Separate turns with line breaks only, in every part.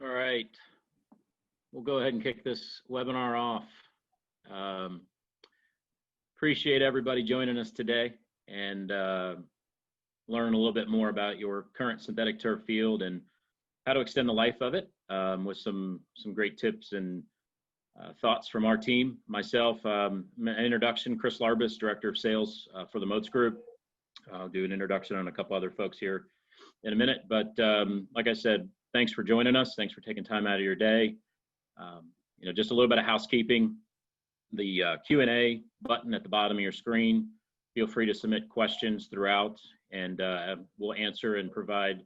All right, we'll go ahead and kick this webinar off. Appreciate everybody joining us today and learn a little bit more about your current synthetic turf field and how to extend the life of it with some great tips and thoughts from our team. Myself, an introduction, Chris Larbus, Director of Sales for the Motz Group. I'll do an introduction on a couple other folks here in a minute, but like I said, thanks for joining us. Thanks for taking time out of your day. Just a little bit of housekeeping. The Q&A button at the bottom of your screen, feel free to submit questions throughout, and we'll answer and provide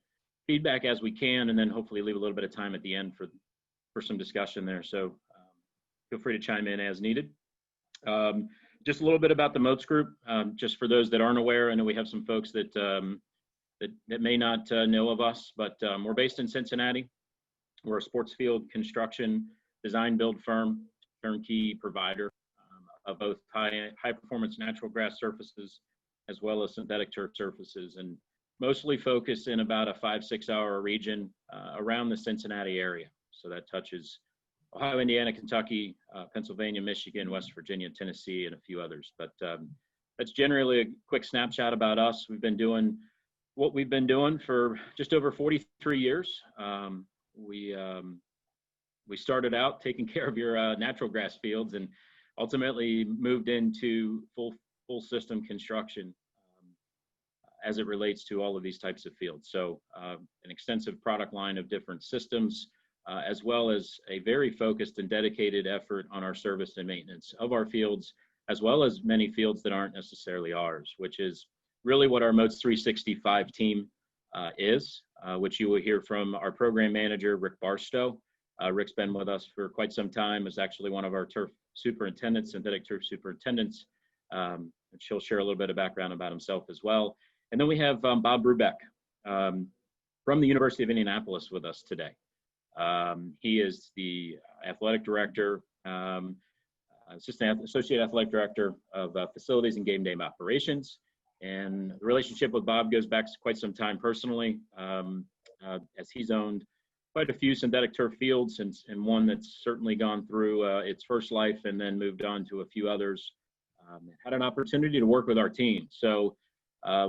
feedback as we can, and then hopefully leave a little bit of time at the end for some discussion there. So feel free to chime in as needed. Just a little bit about the Motz Group, just for those that aren't aware. I know we have some folks that that may not know of us, but we're based in Cincinnati. We're a sports field construction design build firm, turnkey provider of both high performance natural grass surfaces as well as synthetic turf surfaces, and mostly focused in about a 5-6 hour region around the Cincinnati area. So that touches Ohio, Indiana, Kentucky, Pennsylvania, Michigan, West Virginia, Tennessee, and a few others. But that's generally a quick snapshot about us. We've been doing what we've been doing for just over 43 years. We started out taking care of your natural grass fields and ultimately moved into full system construction as it relates to all of these types of fields. So an extensive product line of different systems, as well as a very focused and dedicated effort on our service and maintenance of our fields, as well as many fields that aren't necessarily ours, which is really what our Motz365 team is, which you will hear from our program manager, Rick Barstow. Rick's been with us for quite some time, is actually one of our turf superintendents, synthetic turf superintendents. And she'll share a little bit of background about himself as well. And then we have Bob Brubeck from the University of Indianapolis with us today. He is the athletic director, associate athletic director of facilities and game day operations. And the relationship with Bob goes back quite some time personally, as he's owned quite a few synthetic turf fields and one that's certainly gone through its first life and then moved on to a few others. Had an opportunity to work with our team. So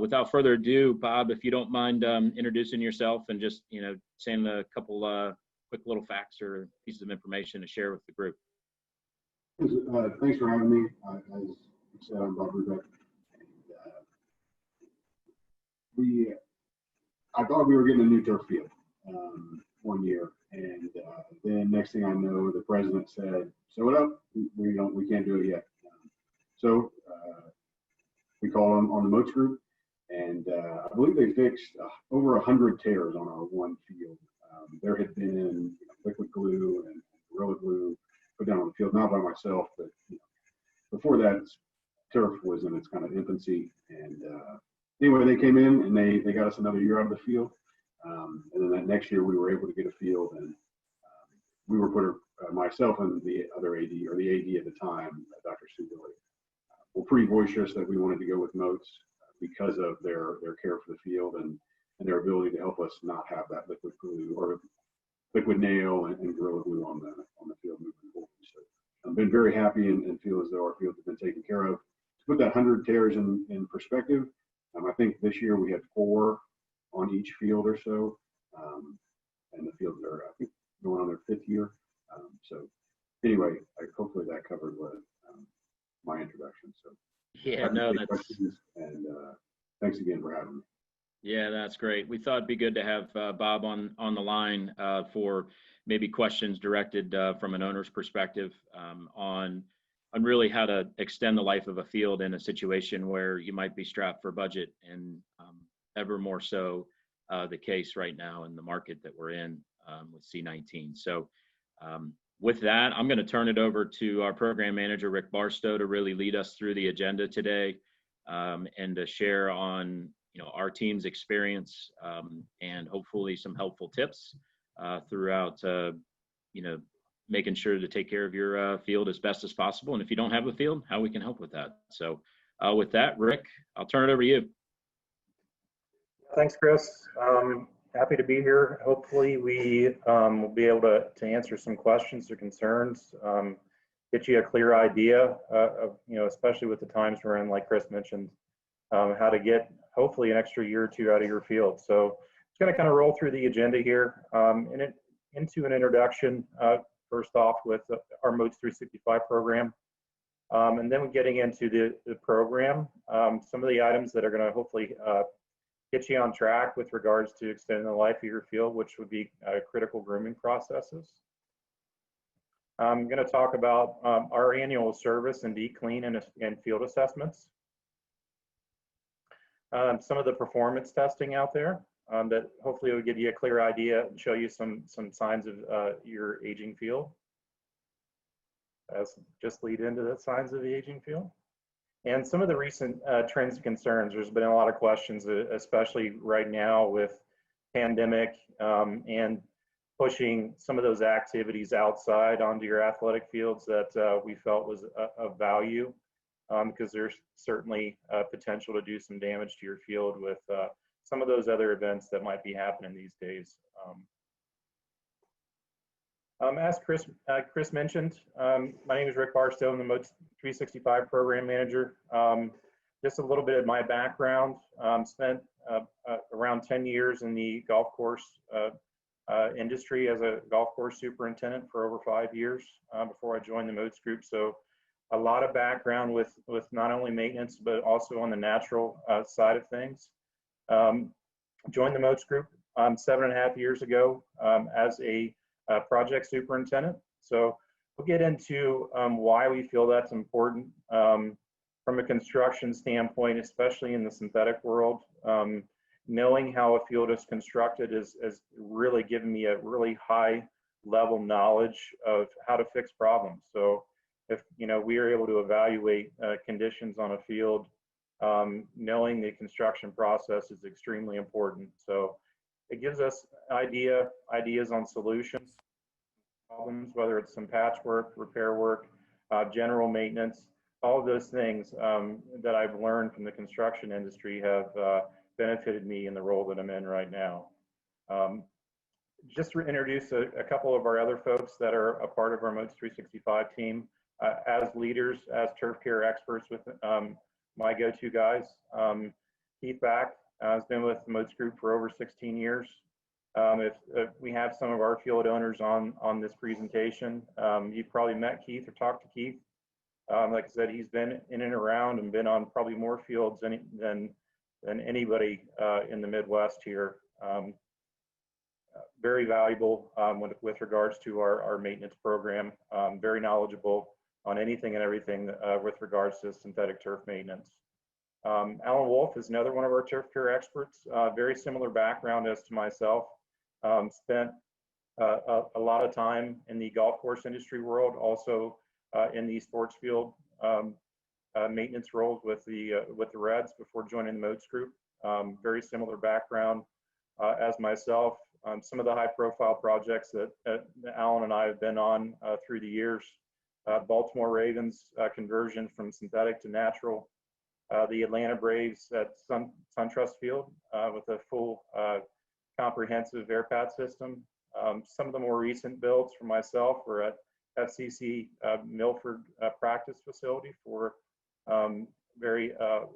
without further ado, Bob, if you don't mind introducing yourself and just saying a couple quick little facts or pieces of information to share with the group.
Thanks for having me. As you said, I'm Bob Brubeck. I thought we were getting a new turf field one year, and then next thing I know, the president said, "Sew it up. We can't do it yet." So we called on the Motz Group, and I believe they fixed over 100 tears on our one field. There had been liquid glue and Gorilla Glue put down on the field, not by myself, but before that, turf was in its kind of infancy. And anyway, they came in and they got us another year out of the field. And then that next year, we were able to get a field, and we were put, myself and the other AD, or the AD at the time, Dr. Sue Billy, were pretty boisterous that we wanted to go with Motz because of their care for the field and their ability to help us not have that liquid glue or liquid nail and Gorilla Glue on the field moving forward. So I've been very happy and feel as though our fields have been taken care of. To put that 100 tears in perspective, I think this year we had 4 on each field or so, and the fields are, I think, going on their 5th year. So anyway, hopefully that covered what my introduction. So
yeah, no, that's
questions, and thanks again for having me.
Yeah, that's great. We thought it'd be good to have Bob on the line for maybe questions directed from an owner's perspective on really how to extend the life of a field in a situation where you might be strapped for budget, and ever more so the case right now in the market that we're in with C19. So with that, I'm going to turn it over to our program manager, Rick Barstow, to really lead us through the agenda today and to share on our team's experience and hopefully some helpful tips throughout making sure to take care of your field as best as possible. And if you don't have a field, how we can help with that. So with that, Rick, I'll turn it over to you.
Thanks, Chris. Happy to be here. Hopefully we will be able to answer some questions or concerns, get you a clear idea of, especially with the times we're in, like Chris mentioned, how to get hopefully an extra year or two out of your field. So it's going to kind of roll through the agenda here into an introduction, first off with our Motz365 program. And then we're getting into the program, some of the items that are going to hopefully get you on track with regards to extending the life of your field, which would be critical grooming processes. I'm going to talk about our annual service and deep clean and field assessments. Some of the performance testing out there that hopefully will give you a clear idea and show you some signs of your aging field. Just lead into the signs of the aging field. And some of the recent trends and concerns. There's been a lot of questions, especially right now with pandemic and pushing some of those activities outside onto your athletic fields that we felt was of value, because there's certainly potential to do some damage to your field with some of those other events that might be happening these days. As Chris mentioned, my name is Rick Barstow. I'm the Motz365 Program Manager. Just a little bit of my background. Spent around 10 years in the golf course industry as a golf course superintendent for over 5 years before I joined the Motz group. So a lot of background with not only maintenance, but also on the natural side of things. Joined the Motz group 7.5 years ago as a project superintendent. So we'll get into why we feel that's important from a construction standpoint, especially in the synthetic world. Knowing how a field is constructed is really given me a really high level knowledge of how to fix problems. So if we are able to evaluate conditions on a field, knowing the construction process is extremely important. So it gives us ideas on solutions, problems, whether it's some patchwork, repair work, general maintenance, all of those things that I've learned from the construction industry have benefited me in the role that I'm in right now. Just to introduce a couple of our other folks that are a part of our Motz365 team as leaders, as turf care experts with my go-to guys. Keith Back has been with the Motz group for over 16 years. If we have some of our field owners on this presentation, you've probably met Keith or talked to Keith. Like I said, he's been in and around and been on probably more fields than anybody in the Midwest here. Very valuable with regards to our maintenance program. Very knowledgeable on anything and everything with regards to synthetic turf maintenance. Alan Wolf is another one of our turf care experts. Very similar background as to myself. Spent a lot of time in the golf course industry world, also in the sports field maintenance roles with the Reds before joining the Motz group. Very similar background as myself. Some of the high profile projects that Alan and I have been on through the years. Baltimore Ravens conversion from synthetic to natural. The Atlanta Braves at SunTrust Field with a full comprehensive air pad system. Some of the more recent builds for myself were at FCC Milford practice facility for very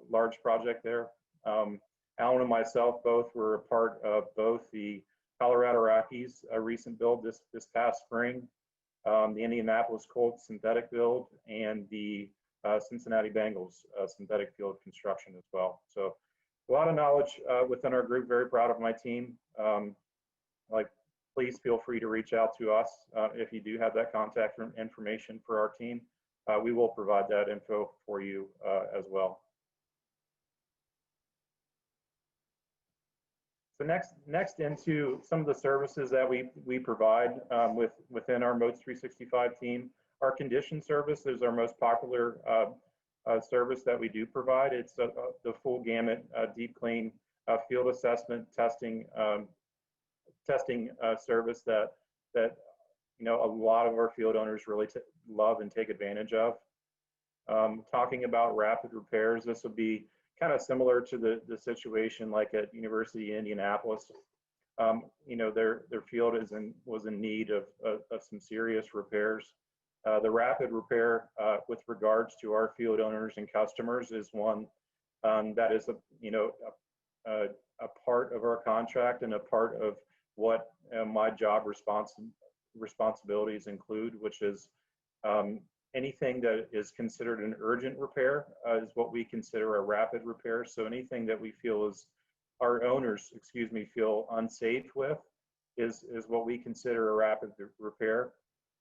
large project there. Alan and myself both were a part of both the Colorado Rockies recent build this past spring, the Indianapolis Colts synthetic build, and the Cincinnati Bengals synthetic field construction as well. So a lot of knowledge within our group. Very proud of my team. Please feel free to reach out to us if you do have that contact information for our team. We will provide that info for you as well. So next into some of the services that we provide within our Motz365 team. Our condition service is our most popular service that we do provide. It's the full gamut, deep clean, field assessment, testing service that a lot of our field owners really love and take advantage of. Talking about rapid repairs, this would be kind of similar to the situation like at University of Indianapolis. their field was in need of some serious repairs. The rapid repair with regards to our field owners and customers is one that is a part of our contract and a part of what my job responsibilities include, which is anything that is considered an urgent repair is what we consider a rapid repair. So anything that we feel is our owners, feel unsafe with is what we consider a rapid repair.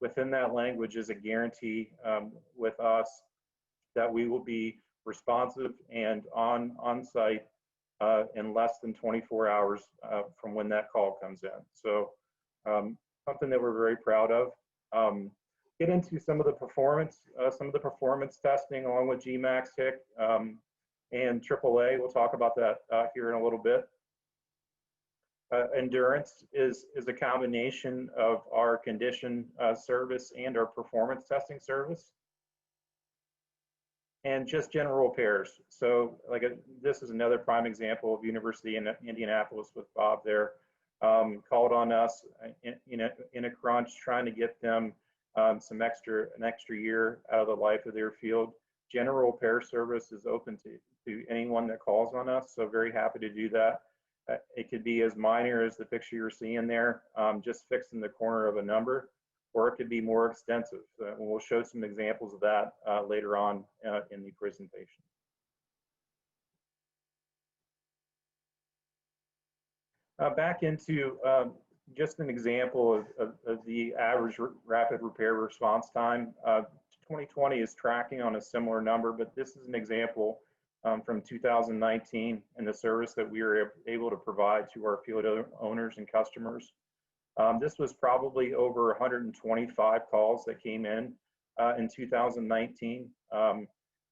Within that language is a guarantee with us that we will be responsive and on site in less than 24 hours from when that call comes in. So something that we're very proud of. Get into some of the performance testing along with GMAX, HIC, and AAA. We'll talk about that here in a little bit. Endurance is a combination of our condition service and our performance testing service, and just general repairs. So this is another prime example of University in Indianapolis with Bob there. Called on us in a crunch, trying to get them an extra year out of the life of their field. General repair service is open to anyone that calls on us, so very happy to do that. It could be as minor as the picture you're seeing there, just fixing the corner of a number, or it could be more extensive. We'll show some examples of that later on in the presentation. Back into just an example of the average rapid repair response time. 2020 is tracking on a similar number, but this is an example from 2019 and the service that we were able to provide to our field owners and customers. This was probably over 125 calls that came in 2019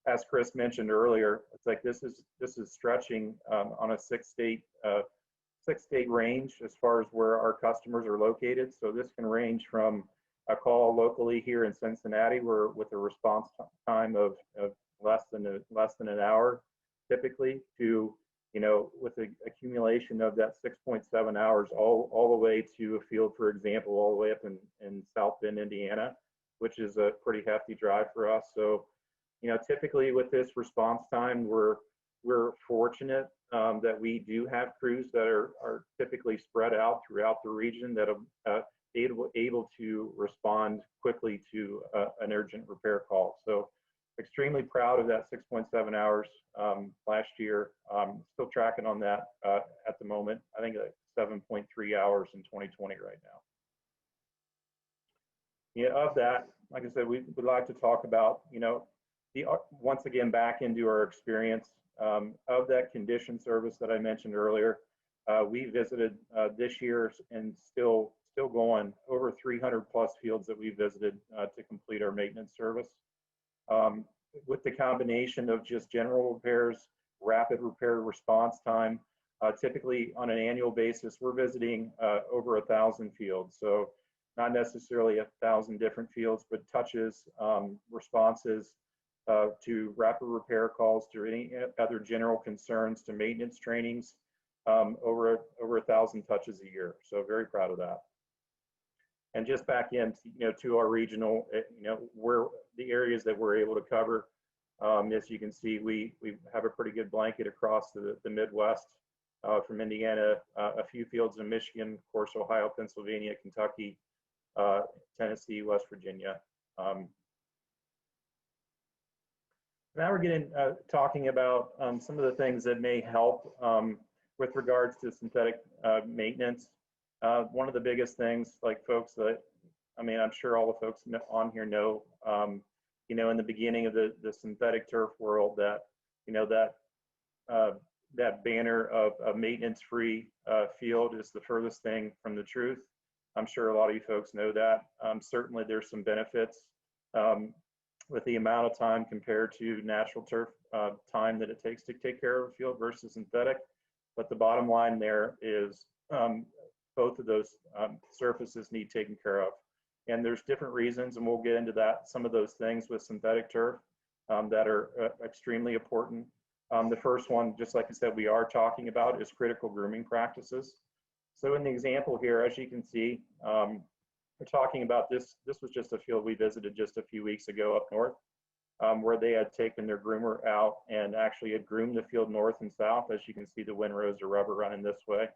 as Chris mentioned earlier, it's like this is stretching on a six-state range as far as where our customers are located. So this can range from a call locally here in Cincinnati, where with a response time of less than an hour, typically, to with the accumulation of that 6.7 hours all the way to a field, for example, all the way up in South Bend, Indiana, which is a pretty hefty drive for us. So, typically with this response time, we're fortunate that we do have crews that are typically spread out throughout the region that are able to respond quickly to an urgent repair call. So extremely proud of that 6.7 hours last year. Still tracking on that at the moment. I think 7.3 hours in 2020 right now. Of that, like I said, we would like to talk about, once again, back into our experience of that condition service that I mentioned earlier. We visited this year and still going over 300 plus fields that we visited to complete our maintenance service. With the combination of just general repairs, rapid repair response time, typically on an annual basis, we're visiting over 1,000 fields. So not necessarily 1,000 different fields, but touches, responses to rapid repair calls, to any other general concerns, to maintenance trainings, over 1,000 touches a year. So very proud of that. And just back in, to our regional, where the areas that we're able to cover. As you can see, we have a pretty good blanket across the Midwest, from Indiana, a few fields in Michigan, of course, Ohio, Pennsylvania, Kentucky, Tennessee, West Virginia. Now we're getting talking about some of the things that may help with regards to synthetic maintenance. One of the biggest things, like folks that, I'm sure all the folks on here know, in the beginning of the synthetic turf world, that, that banner of a maintenance-free field is the furthest thing from the truth. I'm sure a lot of you folks know that. Certainly there's some benefits with the amount of time compared to natural turf time that it takes to take care of a field versus synthetic. But the bottom line there is both of those surfaces need taken care of. And there's different reasons, and we'll get into that, some of those things with synthetic turf that are extremely important. The first one, just like I said, we are talking about is critical grooming practices. So in the example here, as you can see, we're talking about this. This was just a field we visited just a few weeks ago up north, where they had taken their groomer out and actually had groomed the field north and south. As you can see, the windrows are rubber running this way.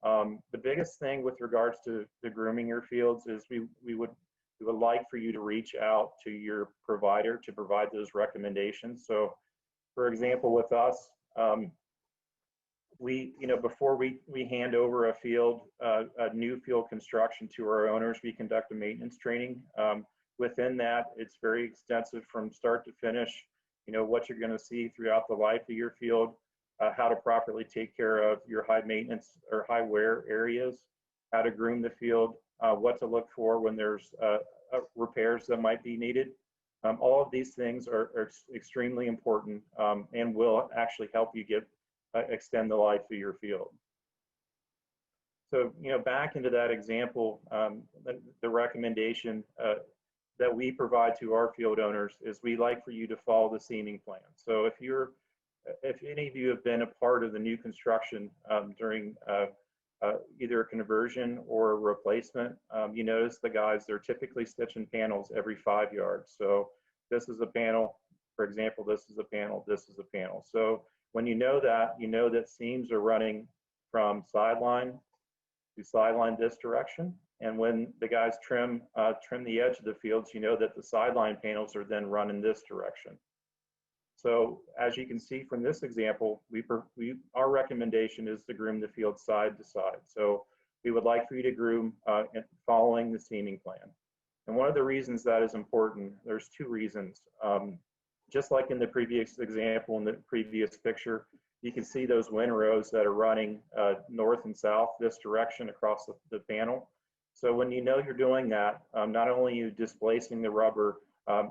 The biggest thing with regards to grooming your fields is we would like for you to reach out to your provider to provide those recommendations. So, for example, with us, before we hand over a field, a new field construction to our owners, we conduct a maintenance training. Within that, it's very extensive from start to finish. What you're going to see throughout the life of your field, how to properly take care of your high maintenance or high wear areas, how to groom the field, what to look for when there's repairs that might be needed. All of these things are extremely important and will actually help you extend the life of your field. So, back into that example, the recommendation that we provide to our field owners is we like for you to follow the seaming plan. So if any of you have been a part of the new construction during either a conversion or a replacement, you notice the guys, they're typically stitching panels every 5 yards. So this is a panel, for example, this is a panel, this is a panel. So when you know that seams are running from sideline to sideline this direction. And when the guys trim the edge of the fields, you know that the sideline panels are then run in this direction. So as you can see from this example, our recommendation is to groom the field side to side. So we would like for you to groom following the seaming plan. And one of the reasons that is important, there's two reasons. Just like in the previous example, in the previous picture, you can see those windrows that are running north and south this direction across the panel. So when you know you're doing that, not only are you displacing the rubber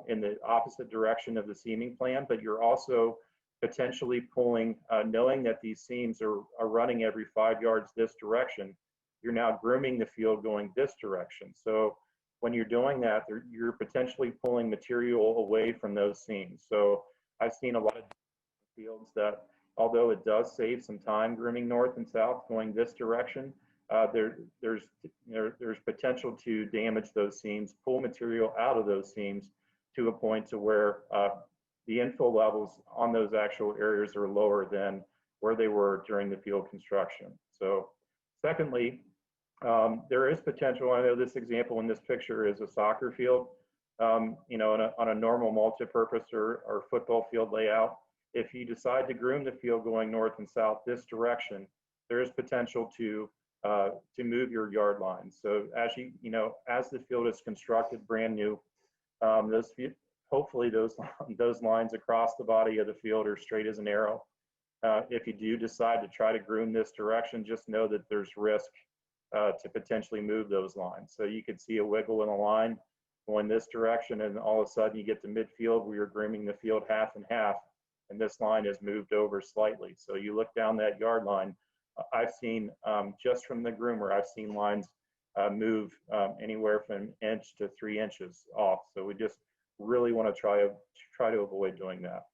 in the opposite direction of the seaming plan, but you're also potentially pulling, knowing that these seams are running every 5 yards this direction, you're now grooming the field going this direction. So when you're doing that, you're potentially pulling material away from those seams. So I've seen a lot of fields that, although it does save some time grooming north and south going this direction, there's potential to damage those seams, pull material out of those seams to a point to where the infill levels on those actual areas are lower than where they were during the field construction. So secondly, there is potential. I know this example in this picture is a soccer field. On a normal multi-purpose or football field layout, if you decide to groom the field going north and south this direction, there is potential to move your yard lines. So as as the field is constructed brand new, hopefully those lines across the body of the field are straight as an arrow. If you do decide to try to groom this direction, just know that there's risk to potentially move those lines. So you could see a wiggle in a line going this direction, and all of a sudden you get to midfield where you're grooming the field half and half, and this line has moved over slightly. So you look down that yard line, I've seen, just from the groomer, I've seen lines move anywhere from an inch to 3 inches off. So we just really want to try to avoid doing that.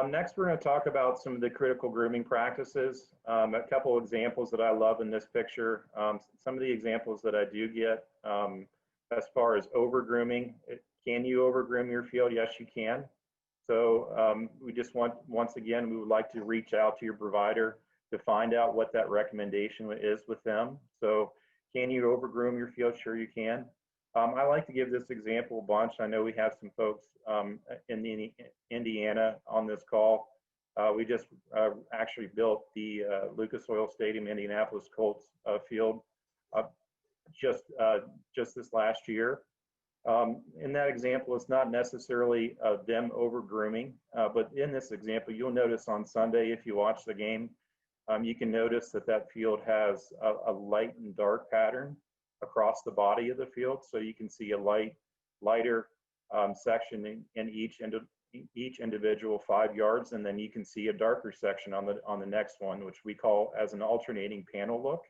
Next, we're going to talk about some of the critical grooming practices. A couple of examples that I love in this picture. Some of the examples that I do get as far as over grooming. Can you over groom your field? Yes, you can. So we just once again, we would like to reach out to your provider to find out what that recommendation is with them. So can you over groom your field? Sure you can. I like to give this example a bunch. I know we have some folks in Indiana on this call. We just actually built the Lucas Oil Stadium Indianapolis Colts field just this last year. In that example, it's not necessarily them over grooming, but in this example, you'll notice on Sunday, if you watch the game, you can notice that field has a light and dark pattern across the body of the field. So you can see a lighter section in each individual 5 yards, and then you can see a darker section on the next one, which we call as an alternating panel look.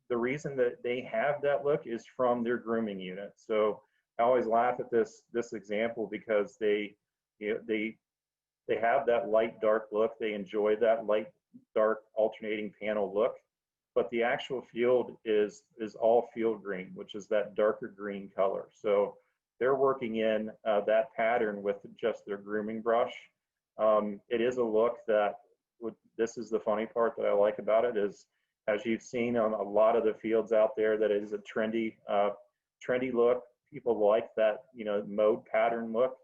The reason that they have that look is from their grooming unit. So I always laugh at this example because they have that light dark look. They enjoy that light dark alternating panel look, but the actual field is all field green, which is that darker green color. So they're working in that pattern with just their grooming brush. It is a look that this is the funny part that I like about it is, as you've seen on a lot of the fields out there, that it is a trendy look. People like that, mode pattern look.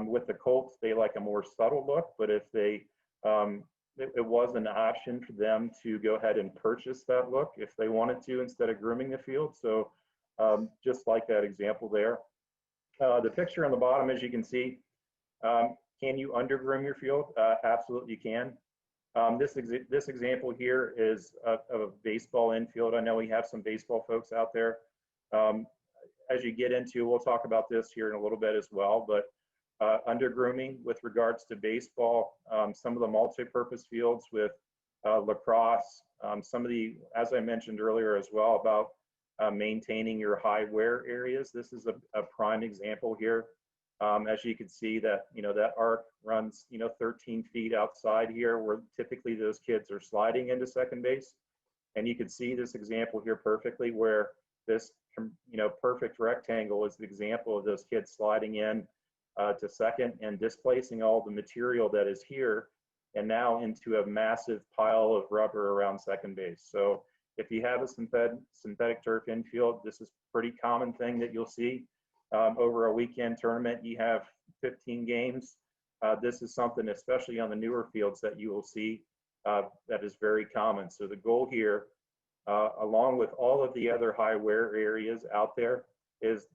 With the Colts, they like a more subtle look, but if it was an option for them to go ahead and purchase that look if they wanted to instead of grooming the field. So just like that example there. The picture on the bottom, as you can see, can you undergroom your field? Absolutely you can. This example here is of a baseball infield. I know we have some baseball folks out there. As you get into, we'll talk about this here in a little bit as well, but under grooming with regards to baseball, some of the multi-purpose fields with lacrosse, some of the, as I mentioned earlier as well, about maintaining your high wear areas. This is a prime example here. As you can see that, that arc runs, 13 feet outside here where typically those kids are sliding into second base. And you can see this example here perfectly where this, perfect rectangle is the example of those kids sliding in to second and displacing all the material that is here and now into a massive pile of rubber around second base. So if you have a synthetic turf infield, this is a pretty common thing that you'll see. Over a weekend tournament, you have 15 games. This is something, especially on the newer fields, that you will see that is very common. So the goal here, along with all of the other high wear areas out there, is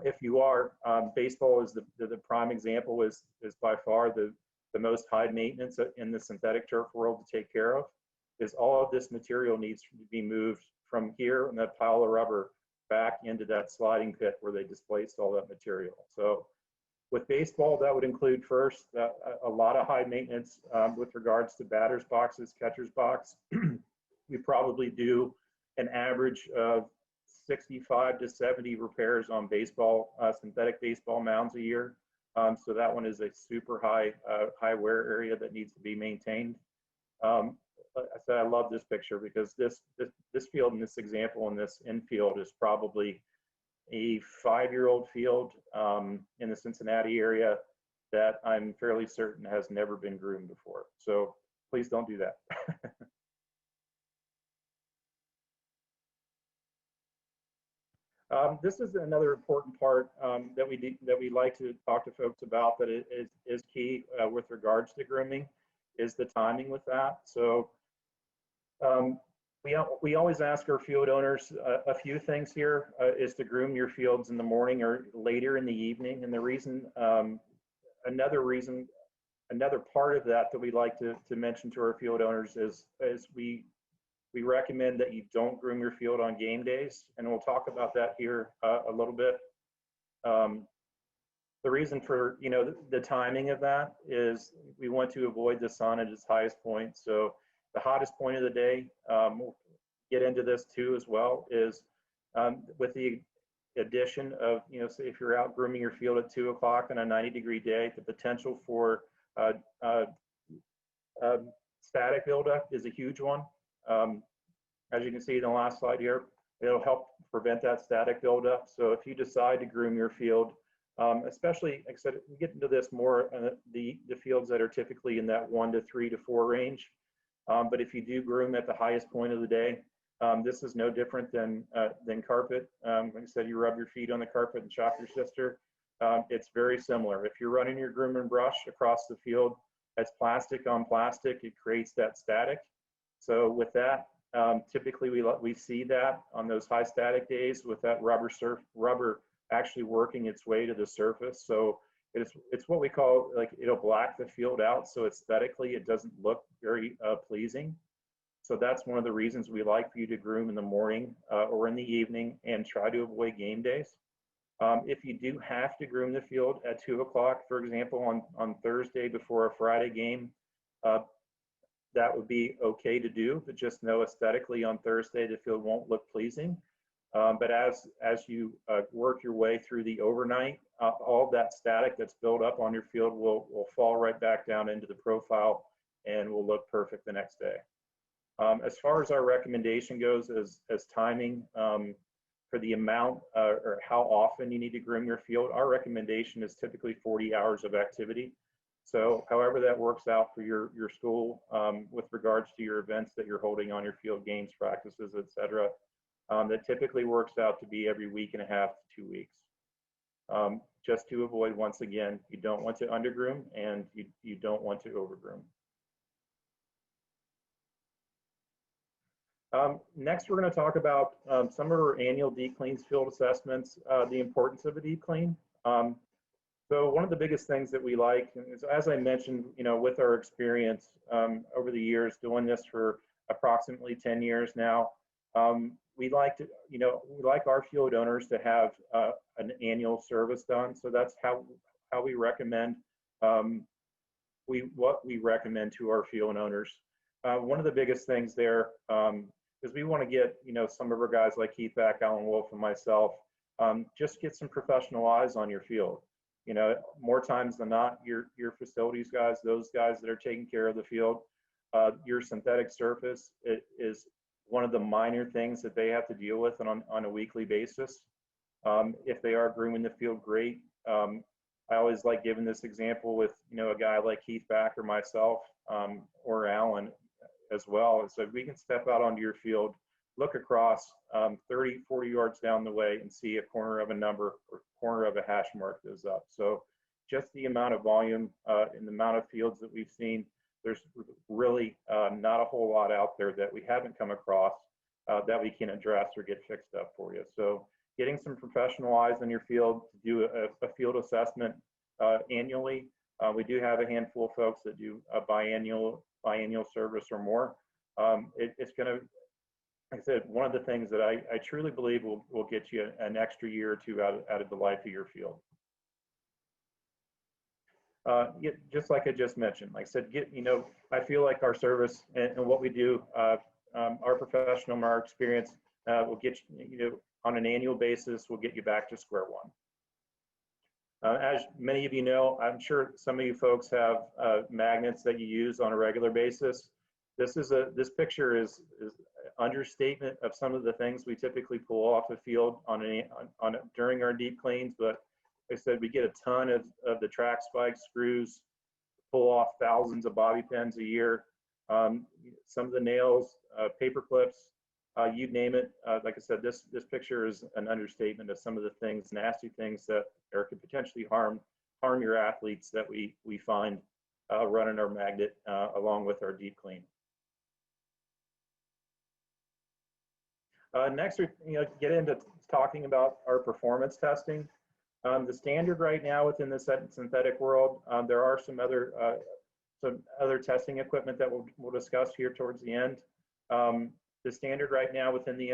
if you are, baseball is the prime example, is by far the most high maintenance in the synthetic turf world to take care of, is all of this material needs to be moved from here in that pile of rubber back into that sliding pit where they displaced all that material. So with baseball, that would include first a lot of high maintenance with regards to batters boxes, catchers box. We probably do an average of 65 to 70 repairs on baseball, synthetic baseball mounds a year. So that one is a super high wear area that needs to be maintained. I said I love this picture because this field in this example in this infield is probably a 5-year-old field in the Cincinnati area that I'm fairly certain has never been groomed before. So please don't do that. This is another important part that we like to talk to folks about that is key with regards to grooming, is the timing with that. So we always ask our field owners a few things here, is to groom your fields in the morning or later in the evening. And the reason, another part of that we like to mention to our field owners is we recommend that you don't groom your field on game days, and we'll talk about that here a little bit. The reason for the timing of that is we want to avoid the sun at its highest point. So the hottest point of the day, we'll get into this too as well, is with the addition of, say if you're out grooming your field at 2 o'clock on a 90-degree day, the potential for static buildup is a huge one. As you can see in the last slide here, it'll help prevent that static buildup. So if you decide to groom your field, especially, like I said, we get into this more, the fields that are typically in that 1 to 3 to 4 range. But if you do groom at the highest point of the day, this is no different than carpet. Like I said, you rub your feet on the carpet and shock your sister. It's very similar. If you're running your grooming brush across the field, that's plastic on plastic, it creates that static. So with that, typically we see that on those high static days with that rubber actually working its way to the surface. So it's what we call, like, it'll black the field out, so aesthetically it doesn't look very pleasing. So that's one of the reasons we like for you to groom in the morning or in the evening and try to avoid game days. If you do have to groom the field at 2 o'clock, for example, on Thursday before a Friday game, that would be okay to do, but just know aesthetically on Thursday the field won't look pleasing. But as you work your way through the overnight, all of that static that's built up on your field will fall right back down into the profile and will look perfect the next day. As far as our recommendation goes as timing for the amount or how often you need to groom your field, our recommendation is typically 40 hours of activity. So however that works out for your school with regards to your events that you're holding on your field, games, practices, etc., that typically works out to be every week and a half to 2 weeks. Just to avoid, once again, you don't want to undergroom and you don't want to overgroom. Next, we're going to talk about some of our annual deep cleans, field assessments, the importance of a deep clean. So one of the biggest things that we like is, as I mentioned, with our experience over the years doing this for approximately 10 years now, we like to, we like our field owners to have an annual service done. So that's how we recommend what we recommend to our field owners. One of the biggest things there is we want to get some of our guys like Keith Back, Alan Wolf, and myself just get some professional eyes on your field. More times than not, your facilities guys, those guys that are taking care of the field, your synthetic surface is one of the minor things that they have to deal with on a weekly basis. If they are grooming the field, great. I always like giving this example with a guy like Keith Back or myself or Alan as well. So we can step out onto your field, look across 30, 40 yards down the way and see a corner of a number or corner of a hash mark goes up. So just the amount of volume and the amount of fields that we've seen, there's really not a whole lot out there that we haven't come across that we can address or get fixed up for you. So getting some professional eyes on your field to do a field assessment annually. We do have a handful of folks that do a biannual service or more. It's going to, like I said, one of the things that I truly believe will get you an extra year or two out of the life of your field. Just like I just mentioned, like I said, I feel like our service and what we do, our professional, our experience will get you, on an annual basis, will get you back to square one. As many of you know, I'm sure some of you folks have magnets that you use on a regular basis. This picture is understatement of some of the things we typically pull off the field during our deep cleans. But like I said, we get a ton of the track spikes, screws, pull off thousands of bobby pins a year. Some of the nails, paper clips, you name it. Like I said, this picture is an understatement of some of the things, nasty things that could potentially harm your athletes that we find running our magnet along with our deep clean. Next, we get into talking about our performance testing. The standard right now within the synthetic world, there are some other testing equipment that we'll discuss here towards the end. The standard right now within the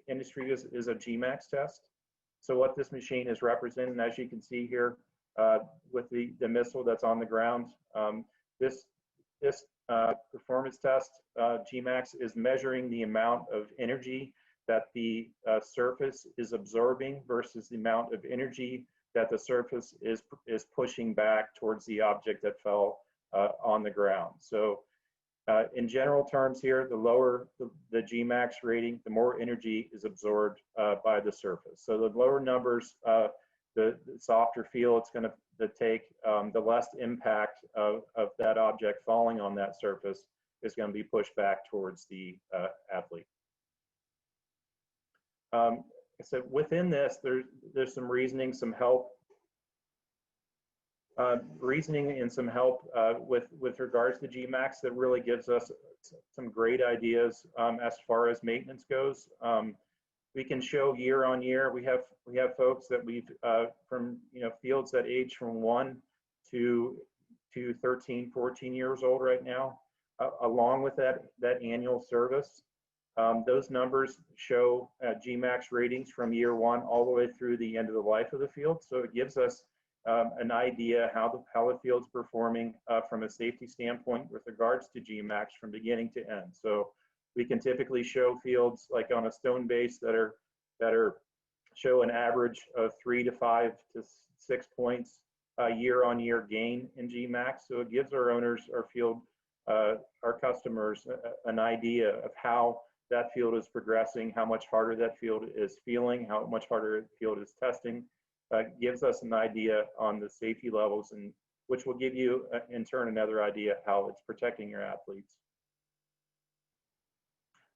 industry is a GMAX test. So what this machine is representing, as you can see here, with the missile that's on the ground, this performance test, GMAX, is measuring the amount of energy that the surface is absorbing versus the amount of energy that the surface is pushing back towards the object that fell on the ground. So in general terms here, the lower the GMAX rating, the more energy is absorbed by the surface. So the lower numbers, the softer feel it's going to take, the less impact of that object falling on that surface is going to be pushed back towards the athlete. So within this, there's some reasoning, some help. Reasoning and some help with regards to GMAX that really gives us some great ideas as far as maintenance goes. We can show year on year. We have folks that we've from fields that age from 1 to 13, 14 years old right now, along with that annual service. Those numbers show GMAX ratings from year 1 all the way through the end of the life of the field. So it gives us an idea how the field's performing from a safety standpoint with regards to GMAX from beginning to end. So we can typically show fields like on a stone base that are that show an average of 3 to 5 to 6 points year-on-year gain in Gmax. So it gives our owners, our field, our customers an idea of how that field is progressing, how much harder that field is feeling, how much harder the field is testing. Gives us an idea on the safety levels, and which will give you, in turn, another idea how it's protecting your athletes.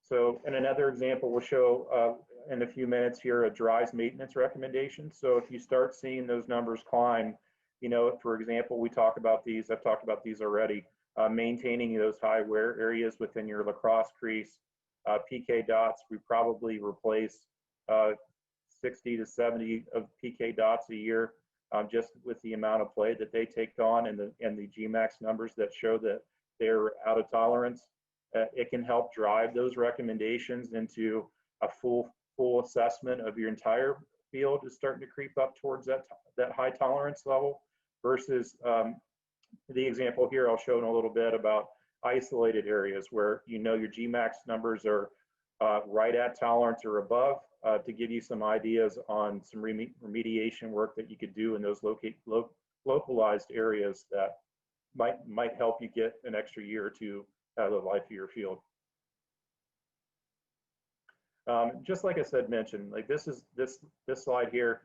So, in another example, we'll show in a few minutes here a drives maintenance recommendation. So if you start seeing those numbers climb, you know, for example, we talk about these, I've talked about these already, maintaining those high wear areas within your lacrosse crease. PK dots, we probably replace 60 to 70 of PK dots a year, just with the amount of play that they take on and the Gmax numbers that show that they're out of tolerance. It can help drive those recommendations into a full assessment of your entire field is starting to creep up towards that high tolerance level, versus the example here I'll show in a little bit about isolated areas where you know your Gmax numbers are right at tolerance or above, to give you some ideas on some remediation work that you could do in those localized areas that might help you get an extra year or two out of the life of your field. Just like I said, mentioned, like this slide here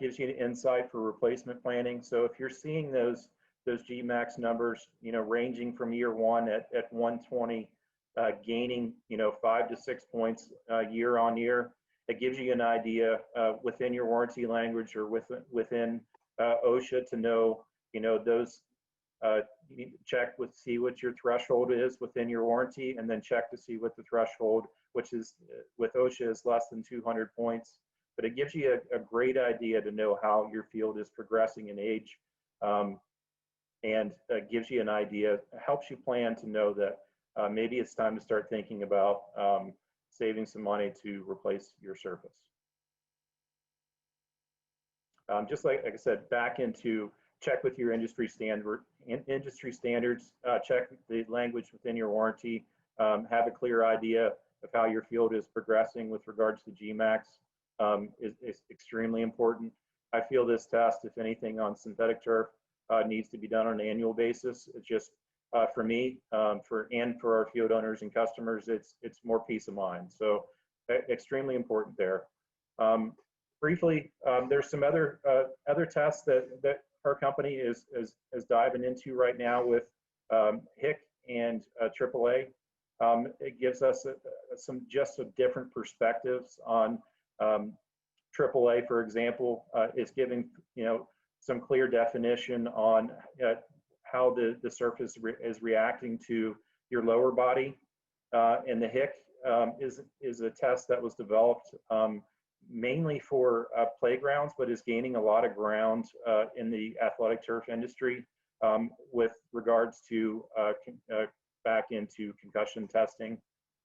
gives you an insight for replacement planning. So if you're seeing those Gmax numbers, you know, ranging from year one at 120, gaining, you know, 5 to 6 points year on year, it gives you an idea within your warranty language or within OSHA to know, you know, those. You need to check see what your threshold is within your warranty, and then check to see what the threshold, which is with OSHA, is less than 200 points. But it gives you a great idea to know how your field is progressing in age, and gives you an idea, helps you plan to know that maybe it's time to start thinking about saving some money to replace your surface. Just like I said, back into check with your industry standards, check the language within your warranty, have a clear idea of how your field is progressing with regards to Gmax is extremely important. I feel this test, if anything, on synthetic turf needs to be done on an annual basis. It's just for me, for our field owners and customers, it's more peace of mind. So extremely important there. Briefly, there's some other tests that our company is diving into right now with HIC and AAA. It gives us some different perspectives on AAA, for example, is giving, you know, some clear definition on how the surface is reacting to your lower body. And the HIC is a test that was developed mainly for playgrounds, but is gaining a lot of ground in the athletic turf industry with regards to back into concussion testing.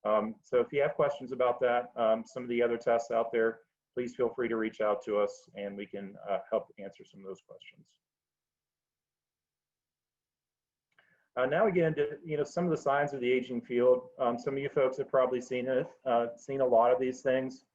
So if you have questions about that, some of the other tests out there, please feel free to reach out to us and we can help answer some of those questions. Now we get into, you know, some of the signs of the aging field. Some of you folks have probably seen it, seen a lot of these things,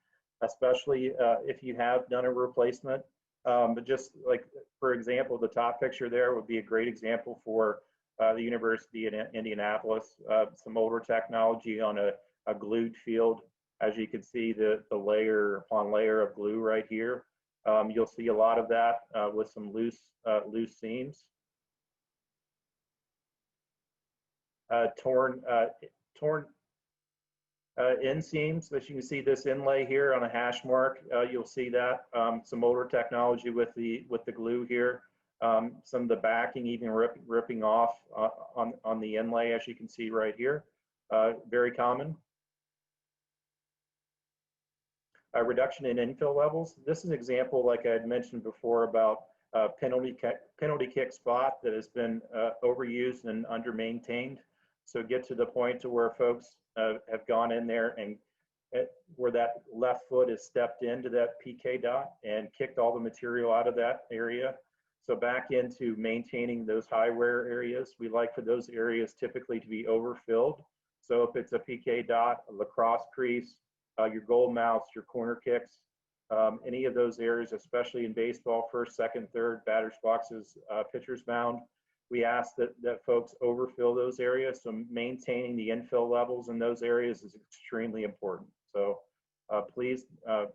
especially if you have done a replacement. But just like, for example, the top picture there would be a great example for the University in Indianapolis, some older technology on a glued field. As you can see, the layer upon layer of glue right here. You'll see a lot of that with some loose seams. Torn inseams. As you can see, this inlay here on a hash mark, you'll see that some older technology with the glue here. Some of the backing even ripping off on the inlay, as you can see right here. Very common. A reduction in infill levels. This is an example, like I had mentioned before, about penalty kick spot that has been overused and under-maintained. So get to the point to where folks have gone in there and where that left foot is stepped into that PK dot and kicked all the material out of that area. So back into maintaining those high wear areas. We like for those areas typically to be overfilled. So if it's a PK dot, a lacrosse crease, your goal mouths, your corner kicks, any of those areas, especially in baseball, first, second, third, batter's boxes, pitcher's mound. We ask that folks overfill those areas. So maintaining the infill levels in those areas is extremely important. So please, I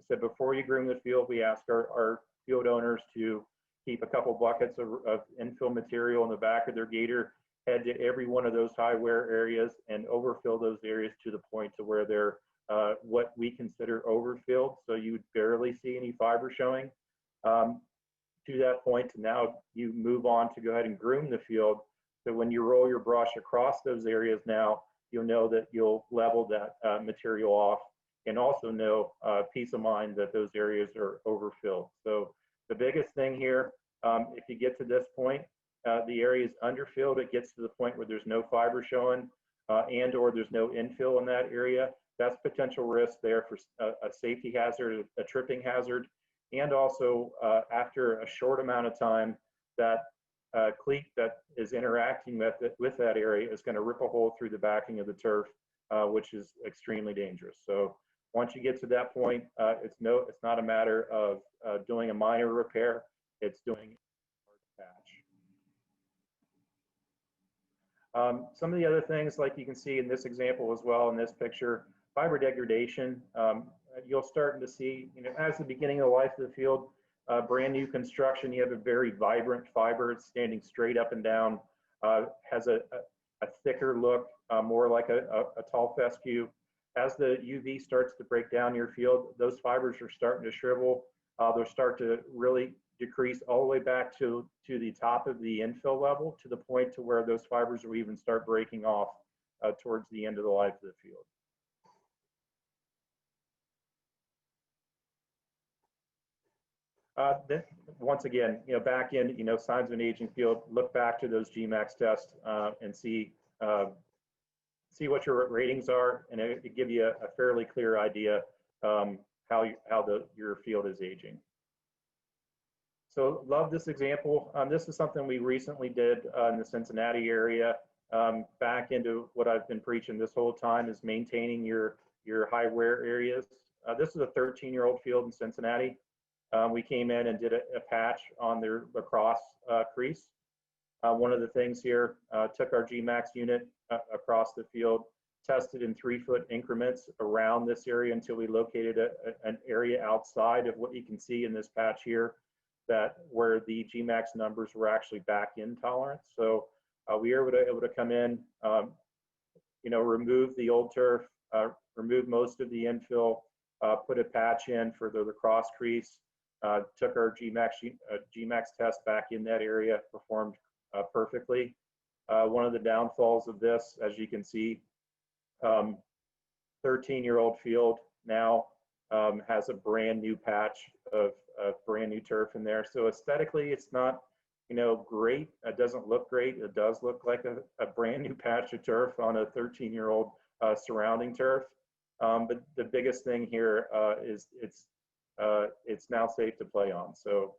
said before you groom the field, we ask our field owners to keep a couple buckets of infill material in the back of their gator, head to every one of those high wear areas and overfill those areas to the point to where they're what we consider overfilled. So you would barely see any fiber showing. To that point, now you move on to go ahead and groom the field. So when you roll your brush across those areas now, you'll know that you'll level that material off, and also know peace of mind that those areas are overfilled. So the biggest thing here, if you get to this point, the area is underfilled, it gets to the point where there's no fiber showing and or there's no infill in that area, that's potential risk there for a safety hazard, a tripping hazard. And also after a short amount of time, that cleat that is interacting with that area is going to rip a hole through the backing of the turf, which is extremely dangerous. So once you get to that point, it's not a matter of doing a minor repair, it's doing a patch. Some of the other things, like you can see in this example as well in this picture, fiber degradation. You'll start to see, as the beginning of the life of the field, brand new construction, you have a very vibrant fiber. It's standing straight up and down, has a thicker look, more like a tall fescue. As the UV starts to break down your field, those fibers are starting to shrivel. They'll start to really decrease all the way back to the top of the infill level, to the point to where those fibers will even start breaking off towards the end of the life of the field. Then once again, back in, signs of an aging field, look back to those GMAX tests and see what your ratings are, and it give you a fairly clear idea how your field is aging. So love this example. This is something we recently did in the Cincinnati area. Back into what I've been preaching this whole time is maintaining your high wear areas. This is a 13-year-old field in Cincinnati. We came in and did a patch on their lacrosse crease. One of the things here, took our GMAX unit across the field, tested in 3-foot increments around this area until we located an area outside of what you can see in this patch here, where the GMAX numbers were actually back in tolerance. So we were able to come in, remove the old turf, remove most of the infill, put a patch in for the lacrosse crease, took our GMAX test back in that area, performed perfectly. One of the downfalls of this, as you can see, 13-year-old field now has a brand new patch of brand new turf in there. So aesthetically, it's not, great. It doesn't look great. It does look like a brand new patch of turf on a 13-year-old surrounding turf. But the biggest thing here is it's now safe to play on. So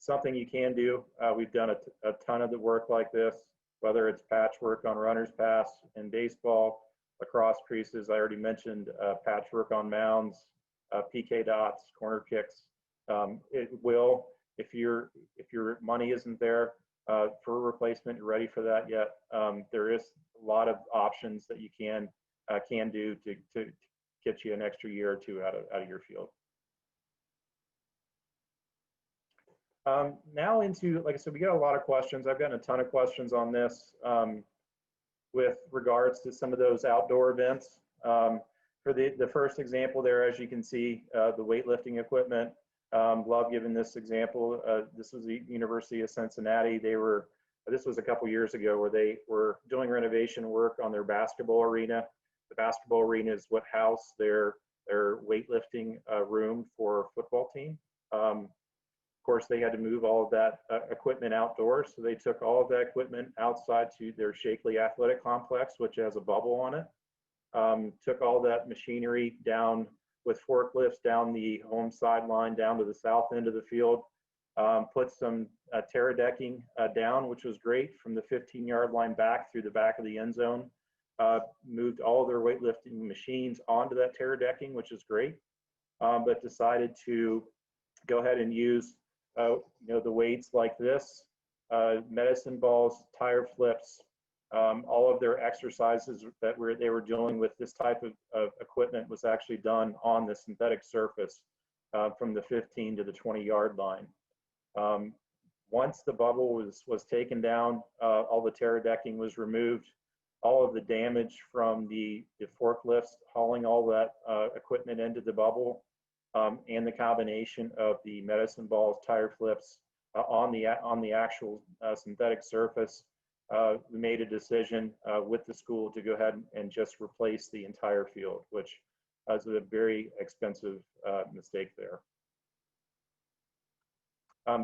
something you can do. We've done a ton of the work like this, whether it's patchwork on runner's pass in baseball, lacrosse creases. I already mentioned patchwork on mounds, PK dots, corner kicks. It will, if your money isn't there for a replacement, you're ready for that yet. There is a lot of options that you can do to get you an extra year or two out of your field. Now into, like I said, we got a lot of questions. I've gotten a ton of questions on this with regards to some of those outdoor events. For the first example there, as you can see, the weightlifting equipment, love giving this example. This was the University of Cincinnati. This was a couple years ago, where they were doing renovation work on their basketball arena. The basketball arena is what housed their weightlifting room for a football team. Of course, they had to move all of that equipment outdoors, so they took all of that equipment outside to their Shakely Athletic Complex, which has a bubble on it. Took all that machinery down with forklifts down the home sideline, down to the south end of the field. Put some terra decking down, which was great, from the 15-yard line back through the back of the end zone. moved all their weightlifting machines onto that terra decking, which is great, but decided to go ahead and use the weights like this, medicine balls, tire flips, all of their exercises that they were doing with this type of equipment was actually done on the synthetic surface from the 15 to the 20-yard line. Once the bubble was taken down, all the terra decking was removed. All of the damage from the forklifts hauling all that equipment into the bubble, and the combination of the medicine balls, tire flips on the actual synthetic surface, we made a decision with the school to go ahead and just replace the entire field, which was a very expensive mistake there.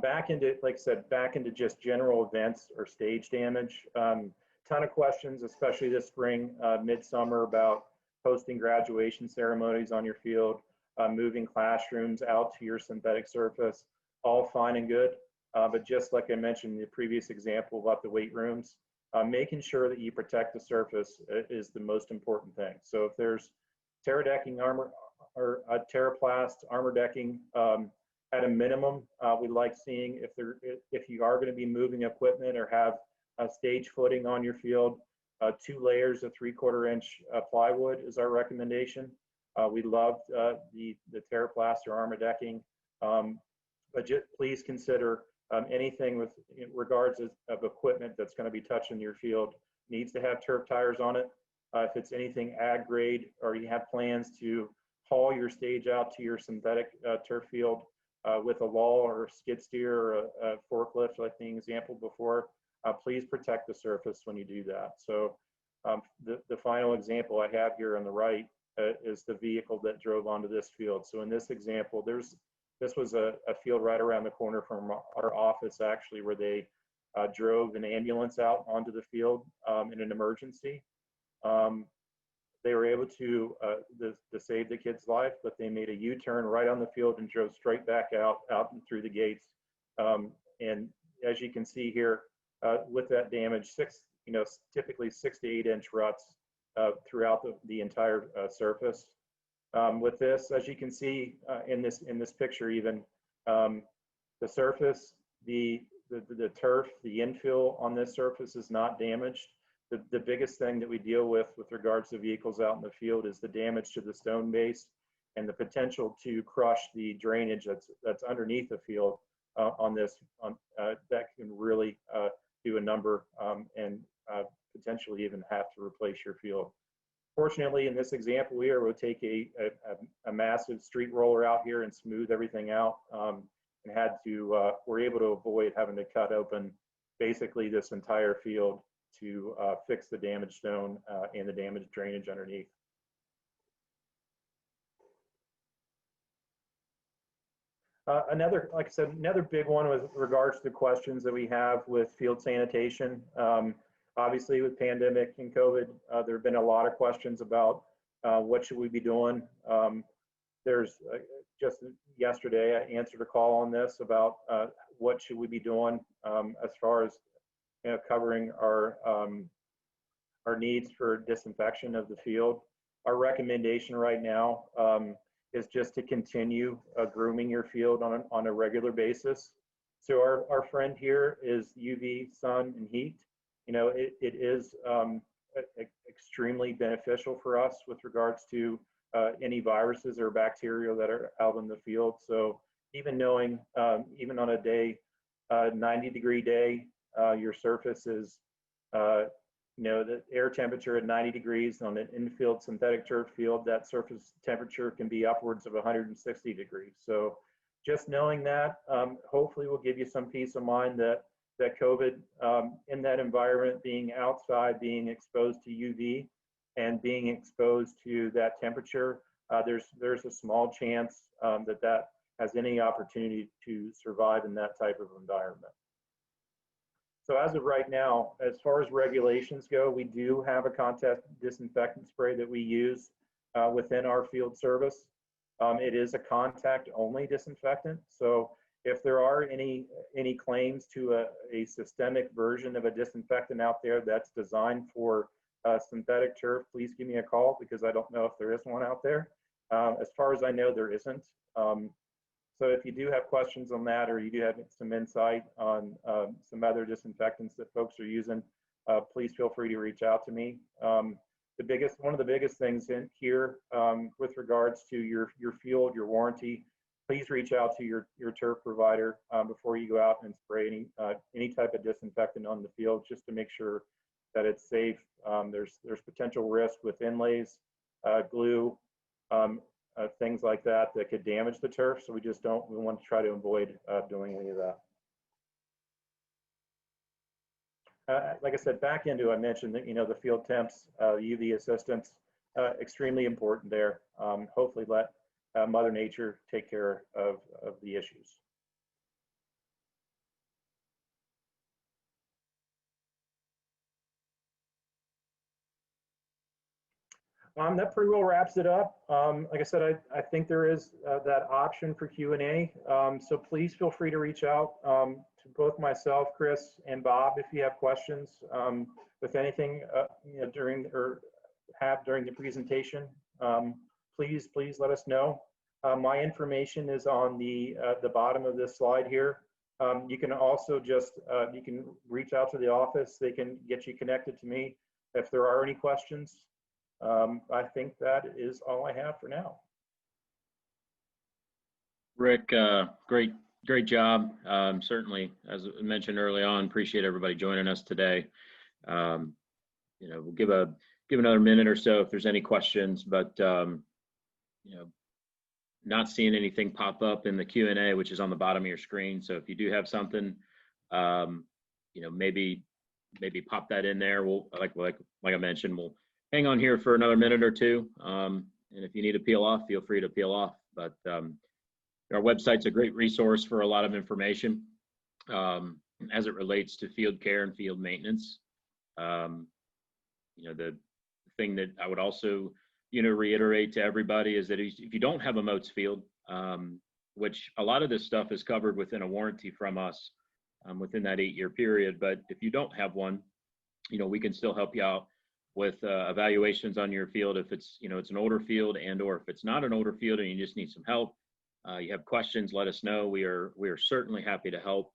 Back into, like I said, back into just general events or stage damage. Ton of questions, especially this spring, midsummer, about hosting graduation ceremonies on your field, moving classrooms out to your synthetic surface, all fine and good. But just like I mentioned in the previous example about the weight rooms, making sure that you protect the surface is the most important thing. So if there's terra decking armor or terraplast armor decking, at a minimum, we like seeing if you are going to be moving equipment or have stage footing on your field, 2 layers of 3/4 inch plywood is our recommendation. We loved the terraplast or armor decking, but just please consider anything with regards of equipment that's going to be touching your field needs to have turf tires on it. If it's anything ag grade, or you have plans to haul your stage out to your synthetic turf field with a lull or a skid steer or a forklift, like the example before, please protect the surface when you do that. So the final example I have here on the right is the vehicle that drove onto this field. So in this example, this was a field right around the corner from our office, actually, where they drove an ambulance out onto the field in an emergency. They were able to save the kid's life, but they made a U-turn right on the field and drove straight back out and through the gates. And as you can see here, with that damage, typically 6 to 8 inch ruts throughout the entire surface. With this, as you can see in this picture, even the surface, the turf, the infill on this surface is not damaged. The biggest thing that we deal with regards to vehicles out in the field is the damage to the stone base and the potential to crush the drainage that's underneath the field that can really do a number and potentially even have to replace your field. Fortunately, in this example, we were able to take a massive street roller out here and smooth everything out, and we're able to avoid having to cut open basically this entire field to fix the damaged stone and the damaged drainage underneath. Like I said, another big one with regards to the questions that we have with field sanitation. Obviously, with pandemic and COVID, there have been a lot of questions about what should we be doing. There's just yesterday, I answered a call on this about what should we be doing as far as covering our needs for disinfection of the field. Our recommendation right now is just to continue grooming your field on a regular basis. So our friend here is UV, sun, and heat. It is extremely beneficial for us with regards to any viruses or bacteria that are out in the field. So even knowing, even on a day, 90-degree day, your surface is, the air temperature at 90 degrees on an infield synthetic turf field, that surface temperature can be upwards of 160 degrees. So just knowing that, hopefully will give you some peace of mind that COVID in that environment, being outside, being exposed to UV and being exposed to that temperature, there's a small chance that has any opportunity to survive in that type of environment. So as of right now, as far as regulations go, we do have a contact disinfectant spray that we use within our field service. It is a contact only disinfectant. So if there are any claims to a systemic version of a disinfectant out there that's designed for synthetic turf, please give me a call because I don't know if there is one out there. As far as I know, there isn't. So if you do have questions on that, or you do have some insight on some other disinfectants that folks are using, please feel free to reach out to me. One of the biggest things in here with regards to your field, your warranty, please reach out to your turf provider before you go out and spray any type of disinfectant on the field, just to make sure that it's safe. There's potential risk with inlays, glue, things like that could damage the turf. So we want to try to avoid doing any of that. Like I said, back into, I mentioned that, the field temps, UV assistance, extremely important there. Hopefully let Mother Nature take care of the issues. That pretty well wraps it up. Like I said, I think there is that option for Q&A. So please feel free to reach out to both myself, Chris, and Bob if you have questions with anything during the presentation. Please let us know. My information is on the bottom of this slide here. You can also you can reach out to the office. They can get you connected to me if there are any questions. I think that is all I have for now.
Rick, great job. Certainly, as I mentioned early on, appreciate everybody joining us today. We'll give another minute or so if there's any questions, but not seeing anything pop up in the Q&A, which is on the bottom of your screen. So if you do have something, maybe pop that in there. We'll like I mentioned, we'll hang on here for another minute or two. And if you need to peel off, feel free to peel off. But our website's a great resource for a lot of information as it relates to field care and field maintenance. The thing that I would also, reiterate to everybody is that if you don't have a Motz field, which a lot of this stuff is covered within a warranty from us within that 8-year period. But if you don't have one, we can still help you out with evaluations on your field if it's it's an older field, and or if it's not an older field and you just need some help, you have questions, let us know. We are certainly happy to help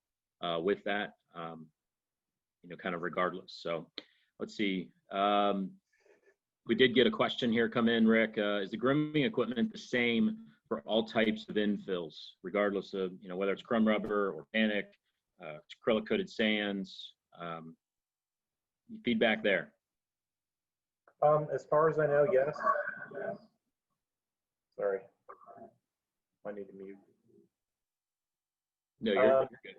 with that, kind of regardless. So let's see. We did get a question here come in, Rick. Is the grooming equipment the same for all types of infills, regardless of whether it's crumb rubber, organic, acrylic coated sands? Feedback there.
As far as I know, yes. Sorry, I need to mute.
No, you're good.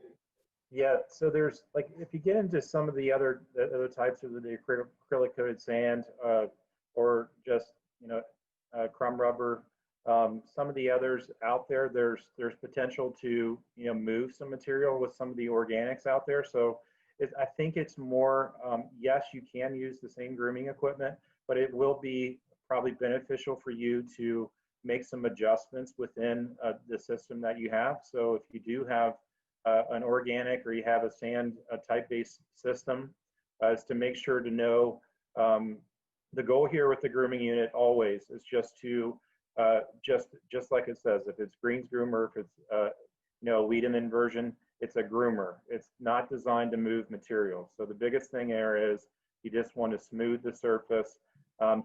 Yeah, so there's if you get into some of the other types of the acrylic coated sand, or just crumb rubber, some of the others out there, there's potential to move some material with some of the organics out there. So I think it's more, yes, you can use the same grooming equipment, but it will be probably beneficial for you to make some adjustments within the system that you have. So if you do have an organic, or you have a sand type-based system, is to make sure to know the goal here with the grooming unit always is just to just like it says, if it's greens groomer, if it's a lead-in inversion, it's a groomer. It's not designed to move material. So the biggest thing there is you just want to smooth the surface,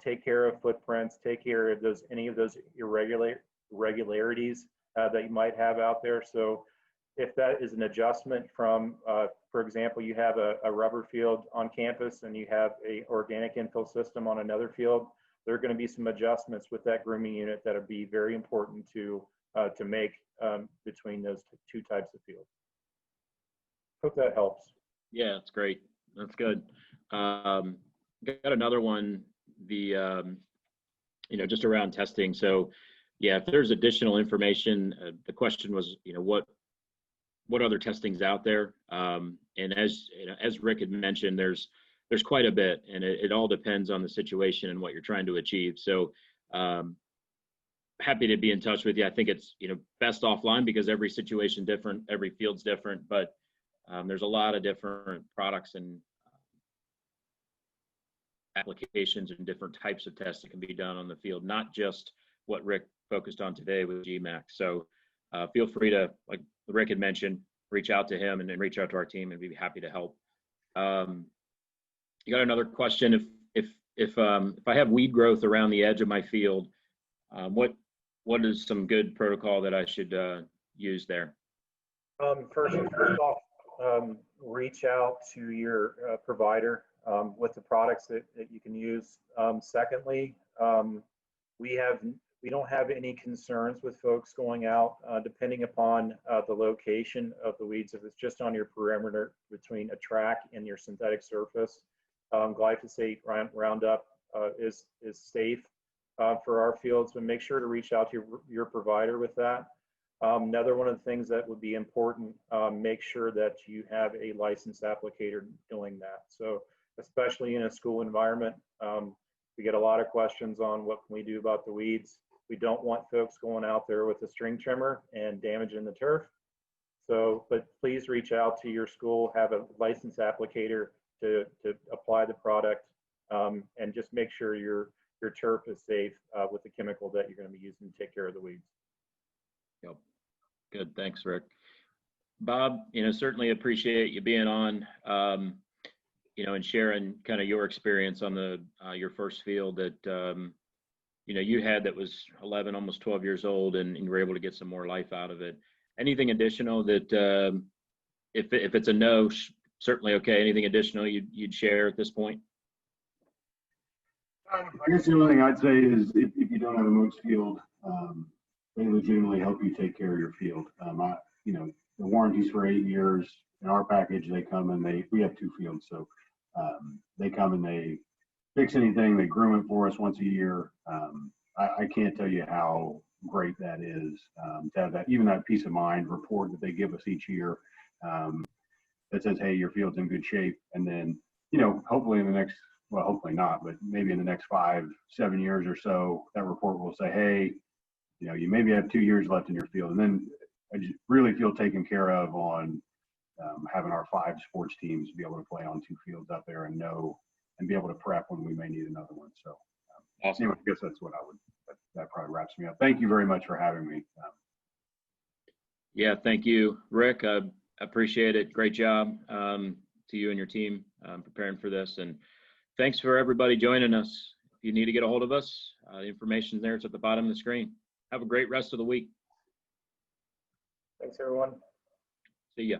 take care of footprints, take care of any of those irregularities that you might have out there. So if that is an adjustment from, for example, you have a rubber field on campus and you have a organic infill system on another field, there are going to be some adjustments with that grooming unit that will be very important to make between those two types of fields. Hope that helps.
Yeah, that's great. That's good. Got another one, just around testing. So yeah, if there's additional information, the question was, what other testing's out there? And as Rick had mentioned, there's quite a bit, and it all depends on the situation and what you're trying to achieve. So happy to be in touch with you. I think it's best offline because every situation different, every field's different, but there's a lot of different products and applications and different types of tests that can be done on the field, not just what Rick focused on today with GMAX. So feel free to, like Rick had mentioned, reach out to him and then reach out to our team, and we'd be happy to help. You got another question? If I have weed growth around the edge of my field, what is some good protocol that I should use there?
First off, reach out to your provider with the products that you can use. Secondly, we don't have any concerns with folks going out, depending upon the location of the weeds. If it's just on your perimeter between a track and your synthetic surface, glyphosate Roundup is safe for our fields, but make sure to reach out to your provider with that. Another one of the things that would be important, make sure that you have a licensed applicator doing that. So especially in a school environment, we get a lot of questions on what can we do about the weeds. We don't want folks going out there with a string trimmer and damaging the turf. So, but please reach out to your school, have a licensed applicator to apply the product, and just make sure your turf is safe with the chemical that you're going to be using to take care of the weeds.
Yep. Good. Thanks, Rick. Bob, certainly appreciate you being on, and sharing kind of your experience on the your first field that you had that was 11, almost 12 years old, and you were able to get some more life out of it. Anything additional that, if it's a no, certainly okay. Anything additional you'd share at this point?
I guess the only thing I'd say is if you don't have a Motz field, they legitimately help you take care of your field. The warranties for 8 years. In our package, they come and we have 2 fields, so they come and they fix anything. They groom it for us once a year. I can't tell you how great that is to have that, even that peace of mind report that they give us each year that says, hey, your field's in good shape. And then, hopefully in the next, well, hopefully not, but maybe in the next 5-7 years or so, that report will say, hey, you maybe have 2 years left in your field. And then I just really feel taken care of on having our 5 sports teams be able to play on 2 fields out there and be able to prep when we may need another one. So
awesome.
Anyway, I guess that's what that probably wraps me up. Thank you very much for having me.
Yeah, thank you, Rick. I appreciate it. Great job to you and your team preparing for this. And thanks for everybody joining us. If you need to get a hold of us, the information there is at the bottom of the screen. Have a great rest of the week.
Thanks, everyone.
See ya.